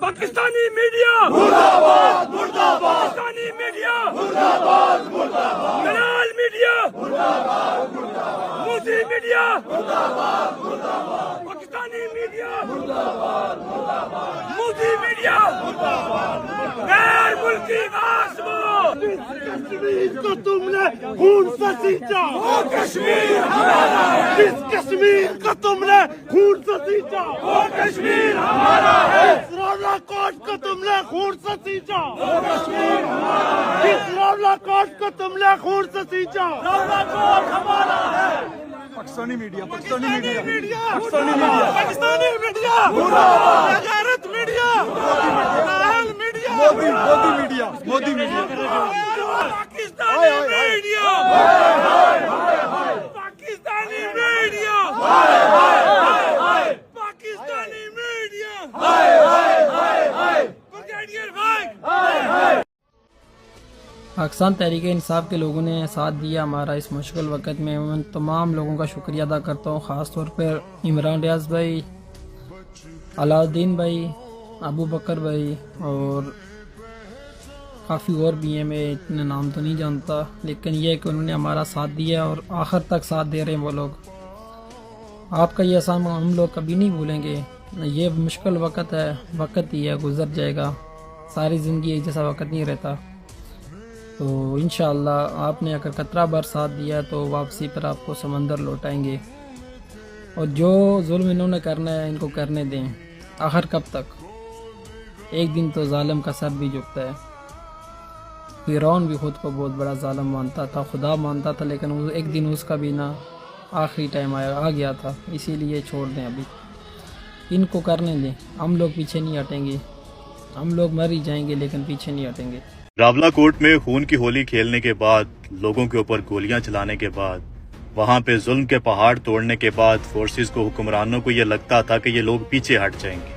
Pakistani media मुर्दाबाद मुर्दाबाद, Pakistani media मुर्दाबाद मुर्दाबाद, दलाल मीडिया मुर्दाबाद मुर्दाबाद, मोदी मीडिया मुर्दाबाद मुर्दाबाद, पाकिस्तानी मीडिया मुर्दाबाद मुर्दाबाद, मोदी मीडिया मुर्दाबाद मुर्दाबाद, गैर मुल्की कश्मीर को तुमने खून से सींचा, वो कश्मीर हमारा है, जिस कश्मीर को तुमने खून से सींचा, वो कश्मीर हमारा है, जिस रावला कोट को तुमने खून से सींचा, वो कश्मीर हमारा है, जिस रावला कोट को तुमने खून से सींचा, रावला कोट हमारा है, Pakistani media, Pakistani media Pakistani media, Pakistani media मुर्दाबाद, गैरत मीडिया दलाल media Modi media, Modi media, Pakistani media Pakistani media Pakistani media brigadier भाई पाकिस्तान तहरीक इंसाफ के लोगों ने साथ दिया हमारा इस मुश्किल वक्त में। उन तमाम लोगों का शुक्रिया अदा करता हूँ, ख़ास तौर पर इमरान रियाज भाई, अलाउद्दीन भाई, अबू बकर भाई और काफ़ी और भी हैं, मैं इतने नाम तो नहीं जानता, लेकिन ये है कि उन्होंने हमारा साथ दिया और आखिर तक साथ दे रहे हैं वो लोग। आपका ये एहसान हम लोग कभी नहीं भूलेंगे। ये मुश्किल वक्त है, वक्त ही है, गुजर जाएगा, सारी ज़िंदगी एक जैसा वक्त नहीं रहता। तो इंशाअल्लाह आपने अगर कतरा बार साथ दिया तो वापसी पर आपको समंदर लौटाएंगे, और जो जुल्म इन्होंने करना है इनको करने दें। आखिर कब तक? एक दिन तो जालिम का सर भी झुकता है। फिरौन भी खुद को बहुत बड़ा जालिम मानता था, खुदा मानता था, लेकिन एक दिन उसका भी ना आखिरी टाइम आ गया था। इसीलिए छोड़ दें, अभी इनको करने दें, हम लोग पीछे नहीं हटेंगे। हम लोग मर ही जाएंगे लेकिन पीछे नहीं हटेंगे। रावला कोट में खून की होली खेलने के बाद, लोगों के ऊपर गोलियां चलाने के बाद, वहां पे जुल्म के पहाड़ तोड़ने के बाद फोर्सेस को, हुक्मरानों को ये लगता था कि ये लोग पीछे हट जाएंगे।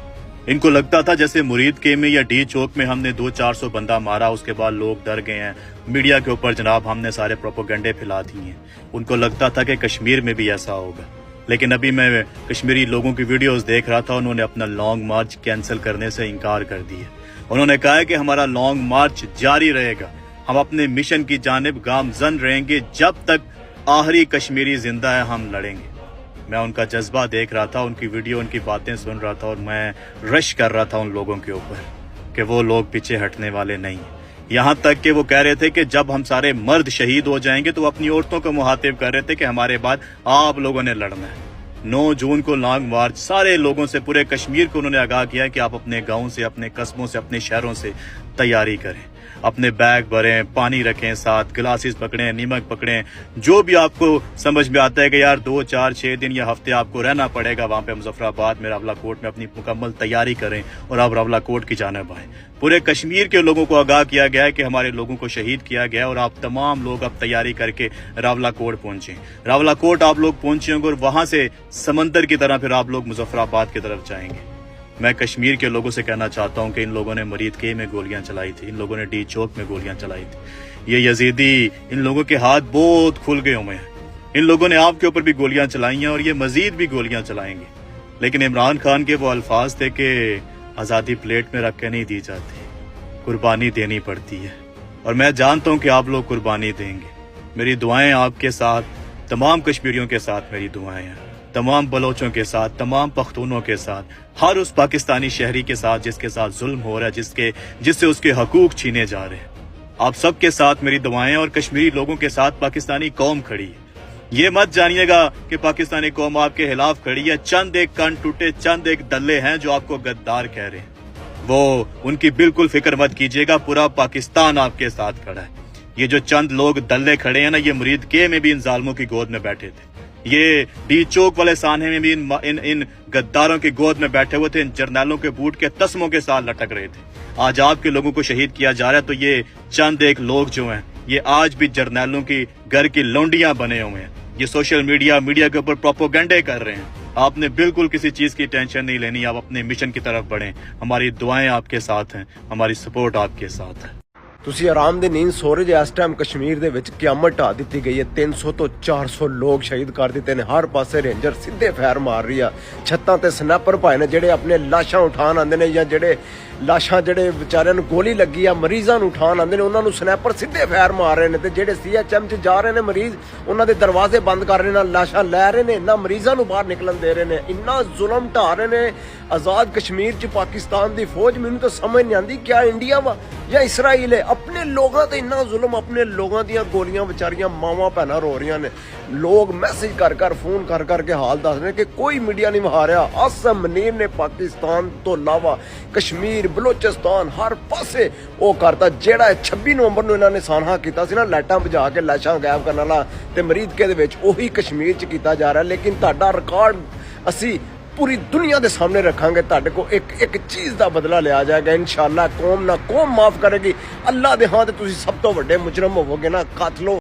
इनको लगता था जैसे मुरीद के में या डी चौक में हमने 200-400 बंदा मारा, उसके बाद लोग डर गए हैं, मीडिया के ऊपर जनाब हमने सारे प्रोपोगंडे फैला दिए हैं। उनको लगता था कि कश्मीर में भी ऐसा होगा। लेकिन अभी मैं कश्मीरी लोगों की वीडियोस देख रहा था, उन्होंने अपना लॉन्ग मार्च कैंसिल करने से इनकार कर दिया। उन्होंने कहा है कि हमारा लॉन्ग मार्च जारी रहेगा, हम अपने मिशन की जानिब गामजन रहेंगे, जब तक आखिरी कश्मीरी जिंदा है हम लड़ेंगे। मैं उनका जज्बा देख रहा था, उनकी वीडियो, उनकी बातें सुन रहा था, और मैं रश कर रहा था उन लोगों के ऊपर कि वो लोग पीछे हटने वाले नहीं हैं। यहाँ तक कि वो कह रहे थे कि जब हम सारे मर्द शहीद हो जाएंगे तो वो अपनी औरतों को मुखातिब कर रहे थे कि हमारे बाद आप लोगों ने लड़ना है। 9 जून को लॉन्ग मार्च, सारे लोगों से, पूरे कश्मीर को उन्होंने आगाह किया कि आप अपने गाँव से, अपने कस्बों से, अपने शहरों से तैयारी करें, अपने बैग भरें, पानी रखें साथ, गिलासेस पकड़ें, नीमक पकड़ें, जो भी आपको समझ में आता है कि यार 2, 4, 6 दिन या हफ्ते आपको रहना पड़ेगा वहां पे मुजफ्फराबाद में, रावला कोट में, अपनी मुकम्मल तैयारी करें और आप रावला कोट की जानिब आएं। पूरे कश्मीर के लोगों को आगाह किया गया है कि हमारे लोगों को शहीद किया गया है और आप तमाम लोग अब तैयारी करके रावला कोट पहुंचे। रावला कोट आप लोग पहुंचेंगे और वहां से समंदर की तरह फिर आप लोग मुजफ्फराबाद की तरफ जाएंगे। मैं कश्मीर के लोगों से कहना चाहता हूं कि इन लोगों ने मरीद के में गोलियां चलाई थी, इन लोगों ने डी चौक में गोलियां चलाई थी। ये यजीदी, इन लोगों के हाथ बहुत खुल गए हुए हैं। इन लोगों ने आपके ऊपर भी गोलियां चलाई हैं और ये मजीद भी गोलियां चलाएंगे। लेकिन इमरान खान के वो अल्फाज थे कि आज़ादी प्लेट में रख के नहीं दी जाती, कुर्बानी देनी पड़ती है, और मैं जानता हूं कि आप लोग कुर्बानी देंगे। मेरी दुआएं आपके साथ, तमाम कश्मीरियों के साथ मेरी दुआएं हैं, तमाम बलोचों के साथ, तमाम पख्तूनों के साथ, हर उस पाकिस्तानी शहरी के साथ जिसके साथ जुल्म हो रहा है, जिससे उसके हकूक छीने जा रहे हैं। आप सबके साथ मेरी दुआएं, और कश्मीरी लोगों के साथ पाकिस्तानी कौम खड़ी है। ये मत जानिएगा कि पाकिस्तानी कौम आपके खिलाफ खड़ी है। चंद एक कान टूटे, चंद एक दल्ले हैं जो आपको गद्दार कह रहे हैं, वो उनकी बिल्कुल फिक्र मत कीजिएगा, पूरा पाकिस्तान आपके साथ खड़ा है। ये जो चंद लोग दल्ले खड़े हैं ना, ये मुरीद के में भी इन जालिमों की गोद में बैठे थे, ये डी चौक वाले सान्हे में भी इन गद्दारों की गोद में बैठे हुए थे, इन जर्नैलों के बूट के तस्मों के साथ लटक रहे थे। आज आपके लोगों को शहीद किया जा रहा है, तो ये चंद एक लोग जो हैं, ये आज भी जर्नैलों की घर की लौंडियां बने हुए हैं। ये सोशल मीडिया के ऊपर प्रोपोगंडे कर रहे हैं। आपने बिल्कुल किसी चीज की टेंशन नहीं लेनी, आप अपने मिशन की तरफ बढ़ें। हमारी दुआएं आपके साथ हैं, हमारी सपोर्ट आपके साथ है। ਤੁਸੀਂ ਆਰਾਮ ਦੀ ਨੀਂਦ ਸੋ ਰਹੇ ਜੇ। ਇਸ ਟਾਈਮ ਕਸ਼ਮੀਰ ਦੇ ਵਿੱਚ ਕਿਆਮਤ ਢਾ ਦਿੱਤੀ ਗਈ ਹੈ। 300 ਤੋਂ 400 ਲੋਕ ਸ਼ਹੀਦ ਕਰ ਦਿੱਤੇ ਨੇ। ਹਰ ਪਾਸੇ ਰੇਂਜਰ ਸਿੱਧੇ ਫਾਇਰ ਮਾਰ ਰਹੀ ਆ। ਛੱਤਾਂ ਤੇ ਸਨੈਪਰ ਭਾਏ ਨੇ ਜਿਹੜੇ ਆਪਣੇ ਲਾਸ਼ਾਂ ਉਠਾਉਣ ਆਉਂਦੇ ਨੇ, ਜਾਂ ਜਿਹੜੇ ਲਾਸ਼ਾਂ ਜਿਹੜੇ ਵਿਚਾਰਿਆਂ ਨੂੰ ਗੋਲੀ ਲੱਗੀ ਆ ਮਰੀਜ਼ਾਂ ਨੂੰ ਉਠਾਉਣ ਆਉਂਦੇ ਨੇ, ਉਹਨਾਂ ਨੂੰ ਸਨੈਪਰ ਸਿੱਧੇ ਫਾਇਰ ਮਾਰ ਰਹੇ ਨੇ। ਤੇ ਜਿਹੜੇ CHM 'ਚ ਜਾ ਰਹੇ ਨੇ ਮਰੀਜ਼, ਉਹਨਾਂ ਦੇ ਦਰਵਾਜ਼ੇ ਬੰਦ ਕਰ ਰਹੇ ਨੇ, ਲਾਸ਼ਾਂ ਲੈ ਰਹੇ ਨੇ, ਨਾ ਮਰੀਜ਼ਾਂ ਨੂੰ ਬਾਹਰ ਨਿਕਲਣ ਦੇ ਰਹੇ ਨੇ। ਇੰਨਾ ਜ਼ੁਲਮ ਢਾ ਰਹੇ ਨੇ ਆਜ਼ਾਦ ਕਸ਼ਮੀਰ 'ਚ ਪਾਕਿਸਤਾਨ ਦੀ ਫੌਜ। ਮੈਨੂੰ ਤਾਂ ਸਮਝ ਨਹੀਂ ਆਉਂਦੀ ਕਿਆ ਇੰਡੀਆ ਵਾ ਜਾਂ ਇਸਰਾਈਲ ਹੈ। ਆਪਣੇ ਲੋਕਾਂ ਤੇ ਇੰਨਾ ਜ਼ੁਲਮ, ਆਪਣੇ ਲੋਕਾਂ ਦੀਆਂ ਗੋਲੀਆਂ, ਵਿਚਾਰੀਆਂ ਮਾਵਾਂ ਭੈਣਾਂ ਰੋ ਰਹੀਆਂ ਨੇ। ਲੋਕ ਮੈਸੇਜ ਕਰ ਕਰ ਫੋਨ ਕਰ ਕਰਕੇ ਹਾਲ ਦੱਸ ਰਹੇ ਕਿ ਕੋਈ ਮੀਡੀਆ ਨਹੀਂ ਵਿਖਾ ਰਿਹਾ। ਆਸਮ ਮਨੀਰ ਨੇ ਪਾਕਿਸਤਾਨ ਤੋਂ ਇਲਾਵਾ ਕਸ਼ਮੀਰ, ਬਲੋਚਿਸਤਾਨ ਹਰ ਪਾਸੇ ਉਹ ਕਰਤਾ ਜਿਹੜਾ 26 ਨਵੰਬਰ ਨੂੰ ਇਹਨਾਂ ਨੇ ਸਾਨਹਾ ਕੀਤਾ ਸੀ ਨਾ, ਲਾਈਟਾਂ ਬੁਝਾ ਕੇ ਲਾਸ਼ਾਂ ਗਾਇਬ ਕਰਨ ਵਾਲਾ ਤੇ ਮਰੀਦਕੇ ਦੇ ਵਿੱਚ, ਉਹੀ ਕਸ਼ਮੀਰ 'ਚ ਕੀਤਾ ਜਾ ਰਿਹਾ। ਲੇਕਿਨ ਤੁਹਾਡਾ ਰਿਕਾਰਡ ਅਸੀਂ ਪੂਰੀ ਦੁਨੀਆ ਦੇ ਸਾਹਮਣੇ ਰੱਖਾਂਗੇ। ਤੁਹਾਡੇ ਕੋਲ ਇੱਕ ਚੀਜ਼ ਦਾ ਬਦਲਾ ਲਿਆ ਜਾਏਗਾ ਇਨਸ਼ਾਅੱਲਾ। ਕੌਮ ਨਾ ਕੌਮ ਮਾਫ ਕਰੇਗੀ। ਅੱਲਾ ਦੇ ਹਾਂ ਤੇ ਤੁਸੀਂ ਸਭ ਤੋਂ ਵੱਡੇ ਮੁਜਰਮ ਹੋਵੋਗੇ ਨਾ, ਕਾਤਲੋ।